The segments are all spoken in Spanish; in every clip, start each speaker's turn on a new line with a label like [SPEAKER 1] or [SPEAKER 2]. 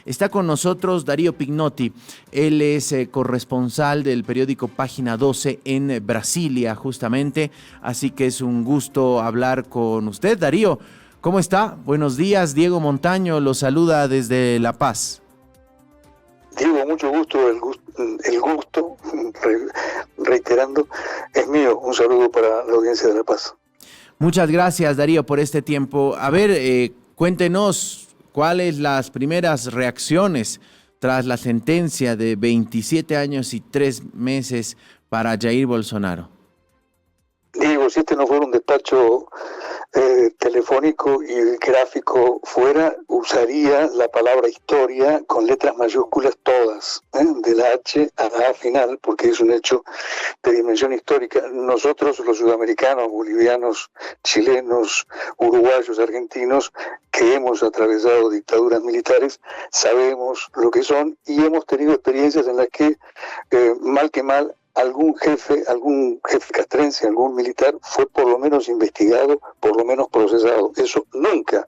[SPEAKER 1] Está con nosotros Darío Pignotti. Él es corresponsal del periódico Página 12 en Brasilia, justamente. Así que es un gusto hablar con usted, Darío. ¿Cómo está? Buenos días. Diego Montaño lo saluda desde La Paz.
[SPEAKER 2] Diego, mucho gusto, el gusto, reiterando, es mío. Un saludo para la audiencia de La Paz.
[SPEAKER 1] Muchas gracias, Darío, por este tiempo. A ver, cuéntenos cuáles las primeras reacciones tras la sentencia de 27 años y 3 meses para Jair Bolsonaro.
[SPEAKER 2] Diego, si este no fuera un despacho telefónico y gráfico fuera, usaría la palabra historia con letras mayúsculas todas, de la H a la A final, porque es un hecho de dimensión histórica. Nosotros, los sudamericanos, bolivianos, chilenos, uruguayos, argentinos, que hemos atravesado dictaduras militares, sabemos lo que son y hemos tenido experiencias en las que, mal que mal, algún jefe castrense, algún militar fue por lo menos investigado, por lo menos procesado. Eso nunca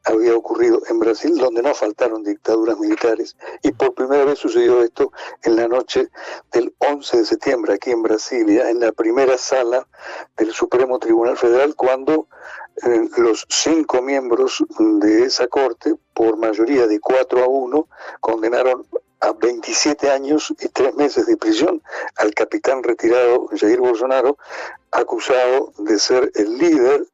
[SPEAKER 2] había ocurrido en Brasil, donde no faltaron dictaduras militares. Y por primera vez sucedió esto en la noche del 11 de septiembre, aquí en Brasilia, en la primera sala del Supremo Tribunal Federal, cuando los 5 miembros de esa corte, por mayoría de 4-1, condenaron a 27 años y 3 meses de prisión al capitán retirado Jair Bolsonaro, acusado de ser el líder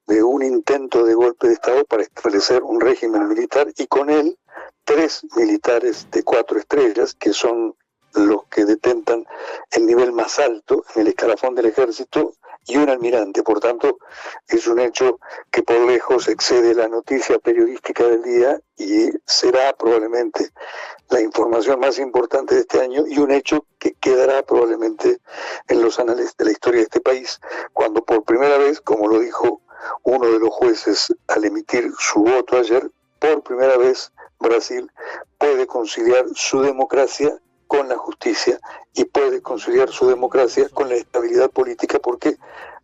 [SPEAKER 2] de un intento de golpe de Estado para establecer un régimen militar, y con él 3 militares de 4 estrellas, que son los que detentan el nivel más alto en el escalafón del ejército, y un almirante. Por tanto, es un hecho que por lejos excede la noticia periodística del día y será probablemente la información más importante de este año, y un hecho que quedará probablemente en los anales de la historia de este país, cuando por primera vez, como lo dijo uno de los jueces al emitir su voto ayer, por primera vez Brasil puede conciliar su democracia con la justicia y puede conciliar su democracia con la estabilidad política, porque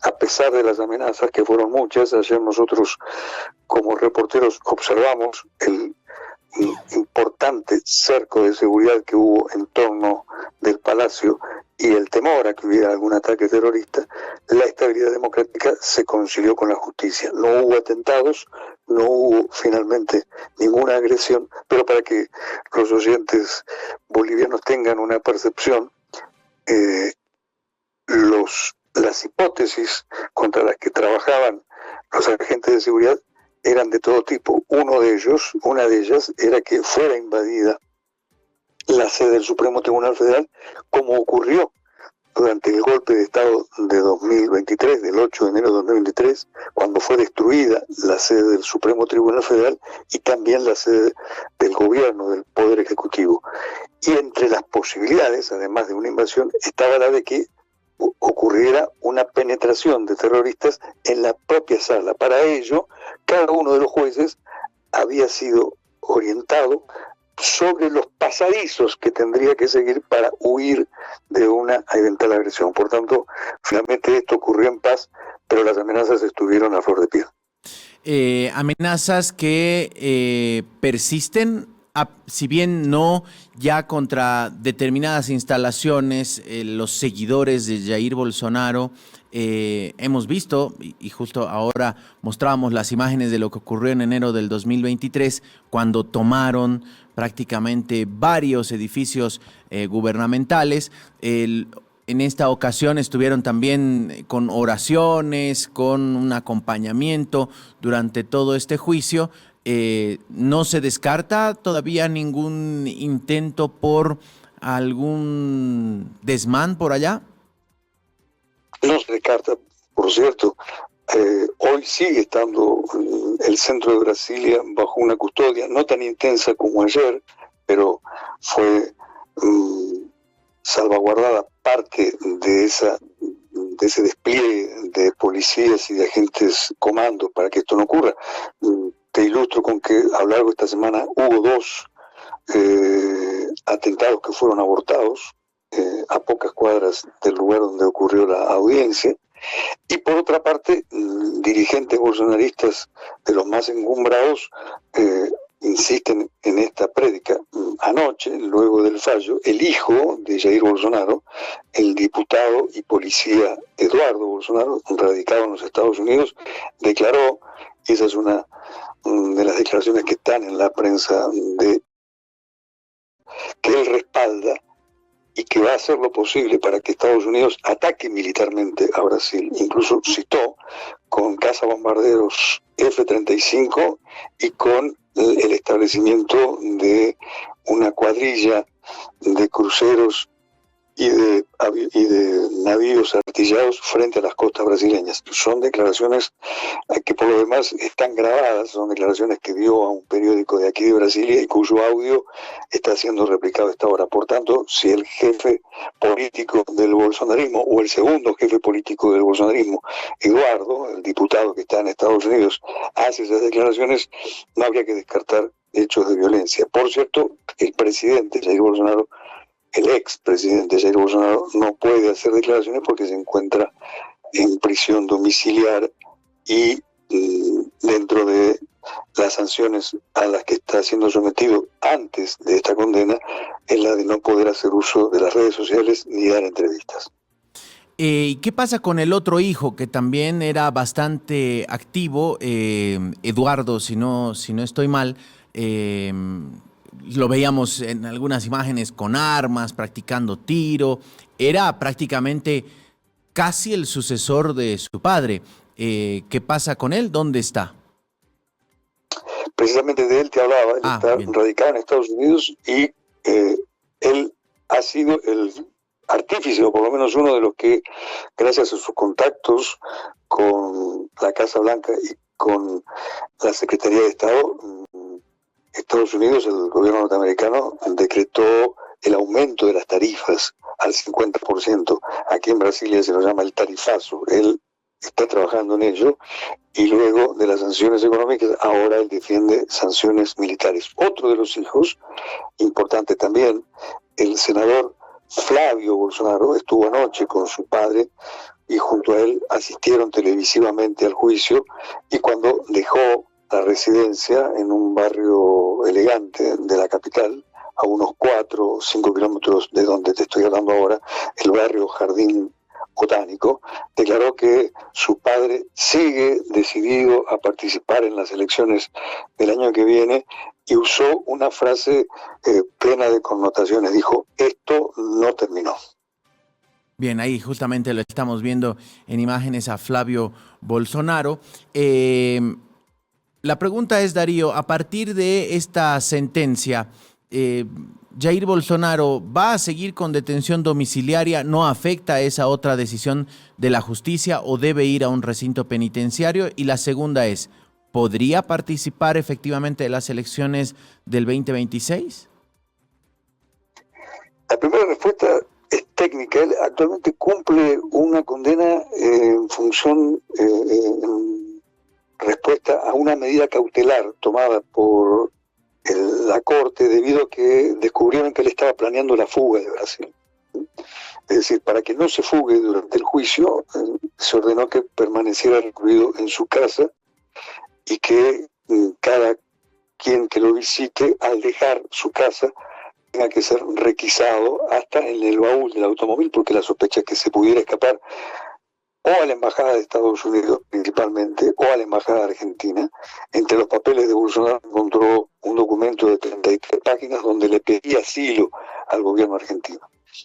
[SPEAKER 2] a pesar de las amenazas, que fueron muchas, ayer nosotros como reporteros observamos el importante cerco de seguridad que hubo en torno del Palacio y el temor a que hubiera algún ataque terrorista, la estabilidad democrática se concilió con la justicia. No hubo atentados, no hubo finalmente ninguna agresión, pero para que los oyentes bolivianos tengan una percepción, las hipótesis contra las que trabajaban los agentes de seguridad eran de todo tipo. Una de ellas era que fuera invadida la sede del Supremo Tribunal Federal, como ocurrió durante el golpe de Estado de 2023, del 8 de enero de 2023, cuando fue destruida la sede del Supremo Tribunal Federal y también la sede del gobierno, del Poder Ejecutivo. Y entre las posibilidades, además de una invasión, estaba la de que ocurriera una penetración de terroristas en la propia sala. Para ello, cada uno de los jueces había sido orientado sobre los pasadizos que tendría que seguir para huir de una eventual agresión. Por tanto, finalmente esto ocurrió en paz, pero las amenazas estuvieron a flor de piel.
[SPEAKER 1] Amenazas que persisten, si bien no ya contra determinadas instalaciones, los seguidores de Jair Bolsonaro. Hemos visto, y justo ahora mostrábamos las imágenes de lo que ocurrió en enero del 2023, cuando tomaron prácticamente varios edificios gubernamentales. En esta ocasión estuvieron también con oraciones, con un acompañamiento durante todo este juicio. ¿No se descarta todavía ningún intento por algún desmán por allá?
[SPEAKER 2] No se descarta, por cierto. Hoy sigue estando el centro de Brasilia bajo una custodia no tan intensa como ayer, pero fue salvaguardada parte de ese despliegue de policías y de agentes comandos para que esto no ocurra. Te ilustro con que a lo largo de esta semana hubo 2 atentados que fueron abortados a pocas cuadras del lugar donde ocurrió la audiencia. Y por otra parte, dirigentes bolsonaristas de los más encumbrados insisten en esta prédica. anoche, luego del fallo, el hijo de Jair Bolsonaro, el diputado y policía Eduardo Bolsonaro, radicado en los Estados Unidos, declaró, y esa es una de las declaraciones que están en la prensa, que él respalda y que va a hacer lo posible para que Estados Unidos ataque militarmente a Brasil. Incluso citó con cazabombarderos F-35 y con el establecimiento de una cuadrilla de cruceros y de navíos artillados frente a las costas brasileñas. Son declaraciones que por lo demás están grabadas, son declaraciones que dio a un periódico de aquí de Brasilia y cuyo audio está siendo replicado a esta hora. Por tanto, si el jefe político del bolsonarismo, o el segundo jefe político del bolsonarismo, Eduardo, el diputado que está en Estados Unidos, hace esas declaraciones, no habría que descartar hechos de violencia. Por cierto, el presidente Jair Bolsonaro, el expresidente Jair Bolsonaro, no puede hacer declaraciones porque se encuentra en prisión domiciliar y dentro de las sanciones a las que está siendo sometido antes de esta condena es la de no poder hacer uso de las redes sociales ni dar entrevistas.
[SPEAKER 1] ¿Y qué pasa con el otro hijo que también era bastante activo, Eduardo, si no estoy mal? Lo veíamos en algunas imágenes con armas, practicando tiro. Era prácticamente casi el sucesor de su padre. ¿Qué pasa con él? ¿Dónde está?
[SPEAKER 2] Precisamente de él te hablaba. Él está radicado en Estados Unidos y él ha sido el artífice, o por lo menos uno de los que, gracias a sus contactos con la Casa Blanca y con la Secretaría de Estado, Estados Unidos, el gobierno norteamericano, decretó el aumento de las tarifas al 50%. Aquí en Brasilia se lo llama el tarifazo. Él está trabajando en ello y luego de las sanciones económicas, ahora él defiende sanciones militares. Otro de los hijos, importante también, el senador Flavio Bolsonaro, estuvo anoche con su padre y junto a él asistieron televisivamente al juicio, y cuando dejó la residencia en un barrio elegante de la capital, a unos 4 o 5 kilómetros de donde te estoy hablando ahora, el barrio Jardín Botánico, declaró que su padre sigue decidido a participar en las elecciones del año que viene y usó una frase plena de connotaciones. Dijo: esto no terminó.
[SPEAKER 1] Bien, ahí justamente lo estamos viendo en imágenes a Flavio Bolsonaro. La pregunta es, Darío, a partir de esta sentencia, ¿Jair Bolsonaro va a seguir con detención domiciliaria? ¿No afecta esa otra decisión de la justicia o debe ir a un recinto penitenciario? Y la segunda es, ¿podría participar efectivamente de las elecciones del 2026?
[SPEAKER 2] La primera respuesta es técnica. Él actualmente cumple una condena en función, en respuesta a una medida cautelar tomada por la Corte debido a que descubrieron que él estaba planeando la fuga de Brasil. Es decir, para que no se fugue durante el juicio, se ordenó que permaneciera recluido en su casa y que cada quien que lo visite, al dejar su casa, tenga que ser requisado hasta en el baúl del automóvil, porque la sospecha es que se pudiera escapar o a la Embajada de Estados Unidos principalmente, o a la Embajada de Argentina. Entre los papeles de Bolsonaro encontró un documento de 33 páginas donde le pedía asilo al gobierno argentino.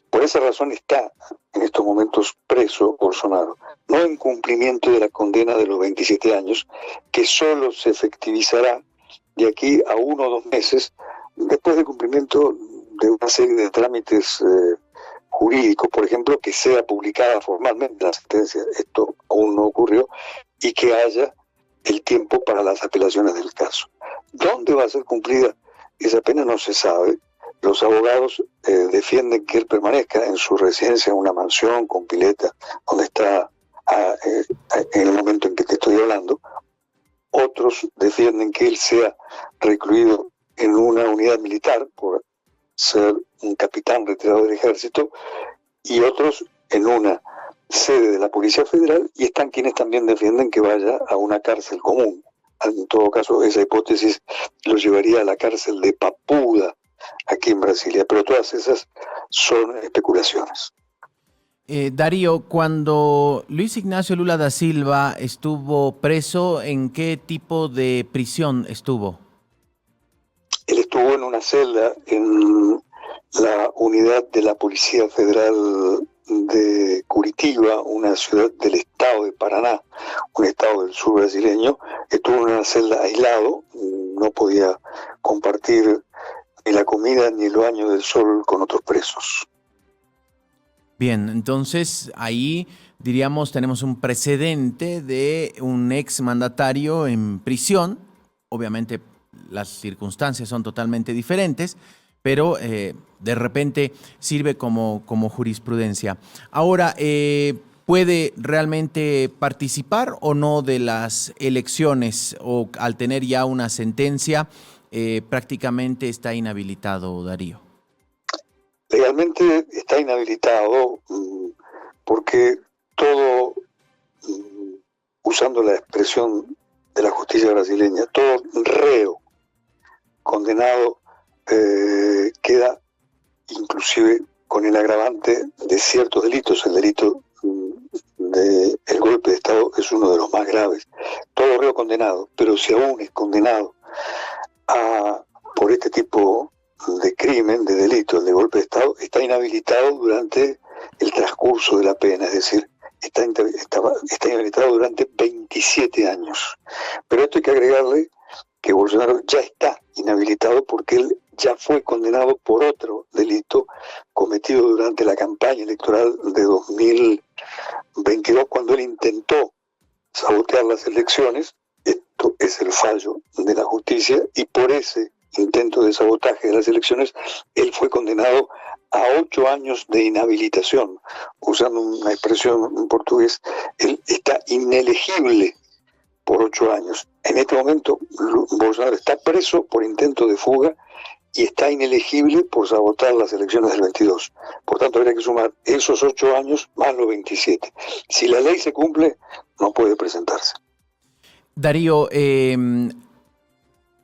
[SPEAKER 2] Por esa razón está en estos momentos preso Bolsonaro, no en cumplimiento de la condena de los 27 años, que solo se efectivizará de aquí a 1 o 2 meses, después del cumplimiento de una serie de trámites jurídicos, por ejemplo, que sea publicada formalmente la sentencia, esto aún no ocurrió, y que haya el tiempo para las apelaciones del caso. ¿Dónde va a ser cumplida esa pena? No se sabe. Los abogados defienden que él permanezca en su residencia, en una mansión con pileta, donde está en el momento en que te estoy hablando. Otros defienden que él sea recluido en una unidad militar por ser un capitán retirado del ejército, y otros en una sede de la Policía Federal, y están quienes también defienden que vaya a una cárcel común. En todo caso, esa hipótesis lo llevaría a la cárcel de Papuda, aquí en Brasilia, pero todas esas son especulaciones.
[SPEAKER 1] Darío, cuando Luis Ignacio Lula da Silva estuvo preso, ¿en qué tipo de prisión estuvo?
[SPEAKER 2] Él estuvo en una celda en la unidad de la Policía Federal de Curitiba, una ciudad del estado de Paraná, un estado del sur brasileño. Estuvo en una celda aislado, no podía compartir ni la comida ni el baño del sol con otros presos.
[SPEAKER 1] Bien, entonces ahí diríamos tenemos un precedente de un exmandatario en prisión. Obviamente las circunstancias son totalmente diferentes, pero de repente sirve como jurisprudencia. Ahora, ¿puede realmente participar o no de las elecciones, o al tener ya una sentencia prácticamente está inhabilitado, Darío?
[SPEAKER 2] Legalmente está inhabilitado porque todo, usando la expresión de la justicia brasileña, todo reo condenado queda inclusive con el agravante de ciertos delitos. El delito del golpe de Estado es uno de los más graves. Todo reo condenado, pero si aún es condenado por este tipo de crimen, de delito, el de golpe de Estado, está inhabilitado durante el transcurso de la pena, es decir, está inhabilitado durante 27 años. Pero esto hay que agregarle que Bolsonaro ya está inhabilitado porque él ya fue condenado por otro delito cometido durante la campaña electoral de 2022, cuando él intentó sabotear las elecciones. Esto es el fallo de la justicia, y por ese intento de sabotaje de las elecciones, él fue condenado a 8 años de inhabilitación. Usando una expresión en portugués, él está inelegible por 8 años. En este momento, Bolsonaro está preso por intento de fuga y está inelegible por sabotar las elecciones del 22. Por tanto, habría que sumar esos 8 años más los 27. Si la ley se cumple, no puede presentarse.
[SPEAKER 1] Darío,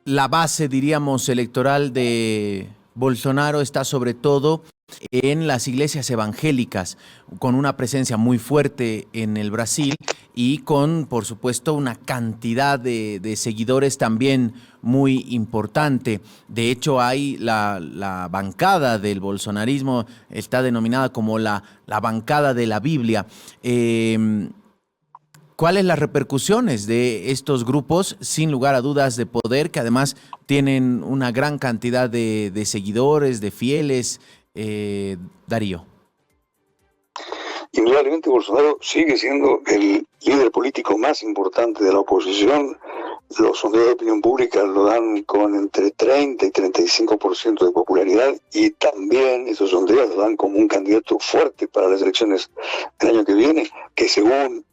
[SPEAKER 1] la base, diríamos, electoral de Bolsonaro está sobre todo en las iglesias evangélicas, con una presencia muy fuerte en el Brasil y con, por supuesto, una cantidad de seguidores también muy importante. De hecho, hay la bancada del bolsonarismo, está denominada como la bancada de la Biblia. ¿Cuáles las repercusiones de estos grupos, sin lugar a dudas, de poder, que además tienen una gran cantidad de seguidores, de fieles, Darío?
[SPEAKER 2] Indudablemente Bolsonaro sigue siendo el líder político más importante de la oposición. Los sondeos de opinión pública lo dan con entre 30 y 35% de popularidad, y también esos sondeos lo dan como un candidato fuerte para las elecciones del año que viene, que según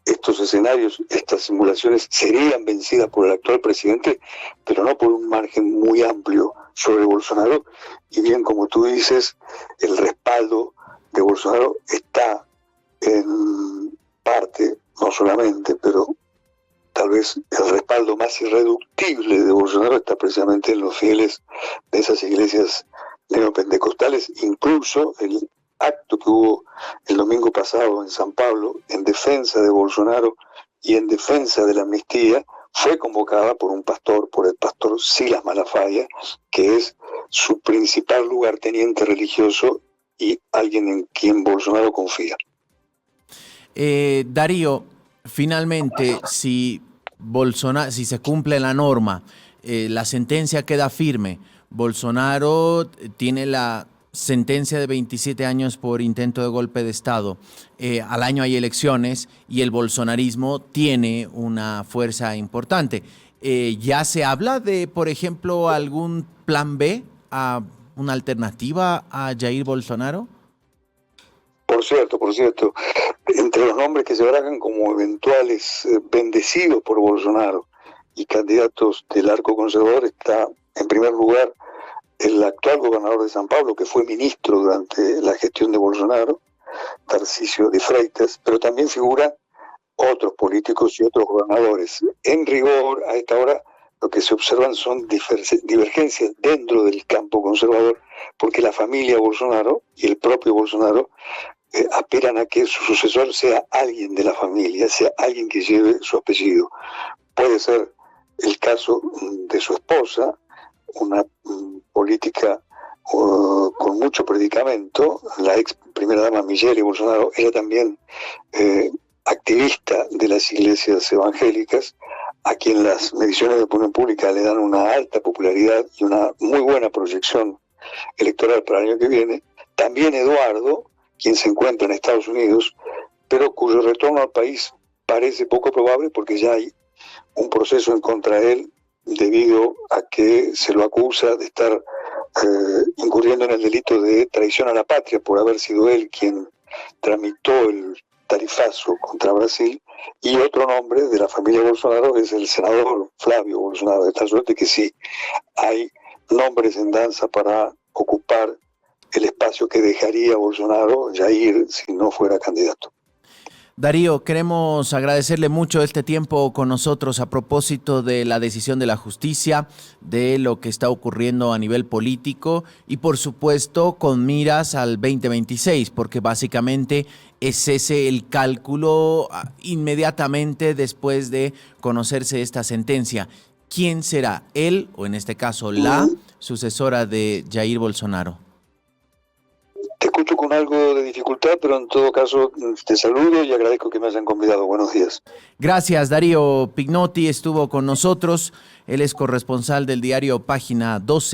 [SPEAKER 2] estos escenarios, estas simulaciones, serían vencidas por el actual presidente, pero no por un margen muy amplio sobre Bolsonaro. Y bien, como tú dices, el respaldo de Bolsonaro está en parte, no solamente, pero tal vez el respaldo más irreductible de Bolsonaro está precisamente en los fieles de esas iglesias neopentecostales. Incluso el acto que hubo el domingo pasado en San Pablo en defensa de Bolsonaro y en defensa de la amnistía fue convocada por un pastor, por el pastor Silas Malafaia, que es su principal lugarteniente religioso y alguien en quien Bolsonaro confía.
[SPEAKER 1] Darío, finalmente, si se cumple la norma, la sentencia queda firme, Bolsonaro tiene la sentencia de 27 años por intento de golpe de Estado, al año hay elecciones y el bolsonarismo tiene una fuerza importante. ¿Ya se habla de, por ejemplo, algún plan B, una alternativa a Jair Bolsonaro?
[SPEAKER 2] Por cierto, entre los nombres que se barajan como eventuales bendecidos por Bolsonaro y candidatos del arco conservador está, en primer lugar, el actual gobernador de San Pablo, que fue ministro durante la gestión de Bolsonaro, Tarcísio de Freitas, pero también figuran otros políticos y otros gobernadores. En rigor, a esta hora lo que se observan son divergencias dentro del campo conservador, porque la familia Bolsonaro y el propio Bolsonaro aspiran a que su sucesor sea alguien de la familia, sea alguien que lleve su apellido. Puede ser el caso de su esposa, una política con mucho predicamento, la ex primera dama Michelle Bolsonaro. Ella también activista de las iglesias evangélicas, a quien las mediciones de opinión pública le dan una alta popularidad y una muy buena proyección electoral para el año que viene. También Eduardo, quien se encuentra en Estados Unidos, pero cuyo retorno al país parece poco probable porque ya hay un proceso en contra de él debido a que se lo acusa de estar incurriendo en el delito de traición a la patria por haber sido él quien tramitó el tarifazo contra Brasil. Y otro nombre de la familia Bolsonaro es el senador Flavio Bolsonaro, de tal suerte que sí hay nombres en danza para ocupar el espacio que dejaría Bolsonaro, Jair, si no fuera candidato.
[SPEAKER 1] Darío, queremos agradecerle mucho este tiempo con nosotros a propósito de la decisión de la justicia, de lo que está ocurriendo a nivel político y por supuesto con miras al 2026, porque básicamente es ese el cálculo inmediatamente después de conocerse esta sentencia. ¿Quién será él, o en este caso la sucesora de Jair Bolsonaro?
[SPEAKER 2] Te escucho con algo de dificultad, pero en todo caso te saludo y agradezco que me hayan convidado. Buenos días.
[SPEAKER 1] Gracias, Darío Pignotti estuvo con nosotros. Él es corresponsal del diario Página 12.